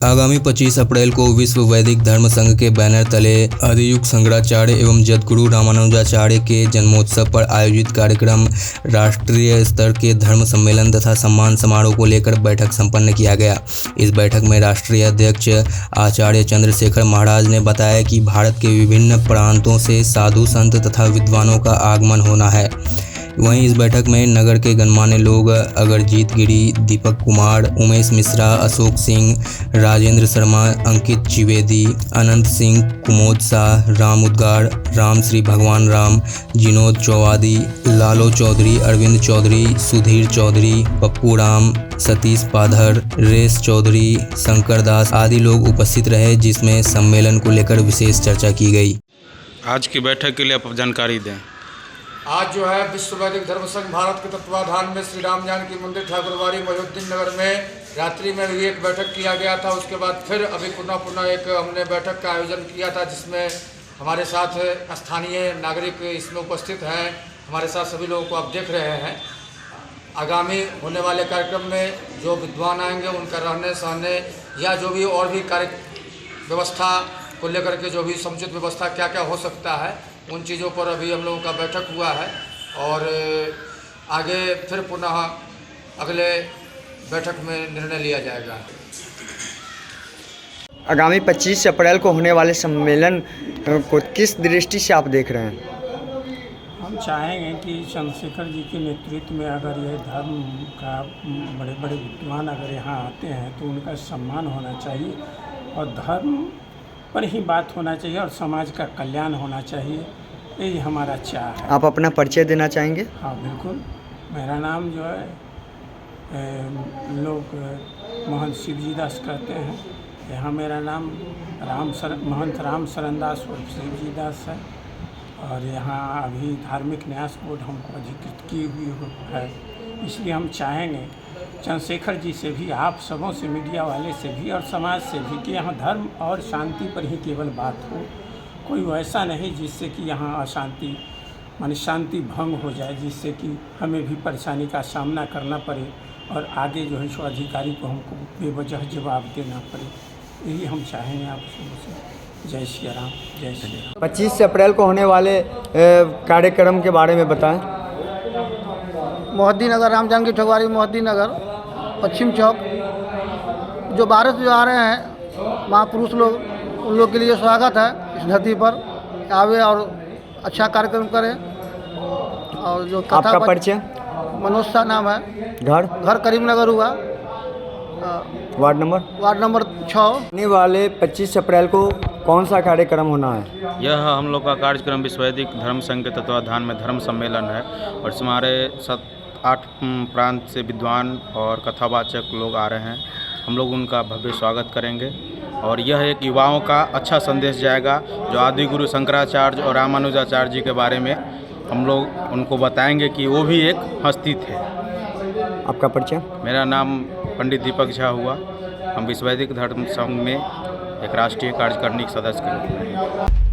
आगामी 25 अप्रैल को विश्व वैदिक धर्म संघ के बैनर तले आदियुग शंकराचार्य एवं जगद्गुरु रामानुजाचार्य के जन्मोत्सव पर आयोजित कार्यक्रम राष्ट्रीय स्तर के धर्म सम्मेलन तथा सम्मान समारोह को लेकर बैठक संपन्न किया गया। इस बैठक में राष्ट्रीय अध्यक्ष आचार्य चंद्रशेखर महाराज ने बताया कि भारत के विभिन्न प्रांतों से साधु संत तथा विद्वानों का आगमन होना है। वहीं इस बैठक में नगर के गणमान्य लोग अगरजीत गिरी, दीपक कुमार, उमेश मिश्रा, अशोक सिंह, राजेंद्र शर्मा, अंकित त्रिवेदी, अनंत सिंह, कुमोद शाह, राम उद्गार, राम श्री भगवान राम, जिनोद चौवादी, लालो चौधरी, अरविंद चौधरी, सुधीर चौधरी, पप्पू राम, सतीश पाधर, रेस चौधरी, शंकर दास आदि लोग उपस्थित रहे, जिसमें सम्मेलन को लेकर विशेष चर्चा की गई। आज की बैठक के लिए आप जानकारी दें। आज जो है विश्व वैदिक धर्म संघ भारत के तत्वाधान में श्री राम जानकी मंदिर ठाकुरबाड़ी मोहिउद्दीन नगर में रात्रि में भी एक बैठक किया गया था। उसके बाद फिर अभी पुनः एक हमने बैठक का आयोजन किया था, जिसमें हमारे साथ स्थानीय नागरिक इसमें उपस्थित हैं। हमारे साथ सभी लोगों को आप देख रहे हैं। आगामी होने वाले कार्यक्रम में जो विद्वान आएंगे उनका रहने सहने या जो भी और भी कार्य व्यवस्था को लेकर के जो भी समुचित व्यवस्था क्या क्या हो सकता है, उन चीज़ों पर अभी हम लोगों का बैठक हुआ है और आगे फिर पुनः अगले बैठक में निर्णय लिया जाएगा। आगामी 25 अप्रैल को होने वाले सम्मेलन को किस दृष्टि से आप देख रहे हैं? हम चाहेंगे कि चंद्रशेखर जी के नेतृत्व में अगर ये धर्म का बड़े बड़े विद्वान अगर यहाँ आते हैं तो उनका सम्मान होना चाहिए और धर्म पर ही बात होना चाहिए और समाज का कल्याण होना चाहिए। यही हमारा चाह है। आप अपना परिचय देना चाहेंगे? हाँ बिल्कुल। मेरा नाम जो है लोग महंत शिवजी दास कहते हैं। यहाँ मेरा नाम महंत राम शरण दास और शिवजी दास है और यहाँ अभी धार्मिक न्यास बोर्ड हमको अधिकृत की हुई है। इसलिए हम चाहेंगे चंद्रशेखर जी से भी, आप सबों से, मीडिया वाले से भी और समाज से भी कि यहाँ धर्म और शांति पर ही केवल बात हो। कोई वैसा नहीं जिससे कि यहाँ अशांति माने शांति भंग हो जाए, जिससे कि हमें भी परेशानी का सामना करना पड़े और आगे जो है सो अधिकारी को हमको बेवजह जवाब देना पड़े। यही हम चाहेंगे आप सबों से। जय श्री राम, जय श्री राम। 25 अप्रैल को होने वाले कार्यक्रम के बारे में बताएं। मोहिउद्दीन नगर, राम जानकी ठाकुरबाड़ी मोहिउद्दीन नगर, पश्चिम चौक। जो बाहर से जो आ रहे हैं महापुरुष लोग, उन लोग के लिए स्वागत है। इस धरती पर आवे और अच्छा कार्यक्रम करें। और जो आपका परिचय? मनोज शाह नाम है। घर करीमनगर हुआ, वार्ड नंबर 6। आने वाले 25 अप्रैल को कौन सा कार्यक्रम होना है? यह हम लोग का कार्यक्रम विश्व वैदिक धर्म संघ के तत्वाधान में धर्म सम्मेलन है और इसमें हमारे 7-8 प्रांत से विद्वान और कथावाचक लोग आ रहे हैं। हम लोग उनका भव्य स्वागत करेंगे और यह एक युवाओं का अच्छा संदेश जाएगा। जो आदि गुरु शंकराचार्य और रामानुजाचार्य जी के बारे में हम लोग उनको बताएंगे कि वो भी एक हस्ती थे। आपका परिचय? मेरा नाम पंडित दीपक झा हुआ। हम विश्व वैदिक धर्म संघ में एक राष्ट्रीय कार्यकारिणी सदस्य के रूप में।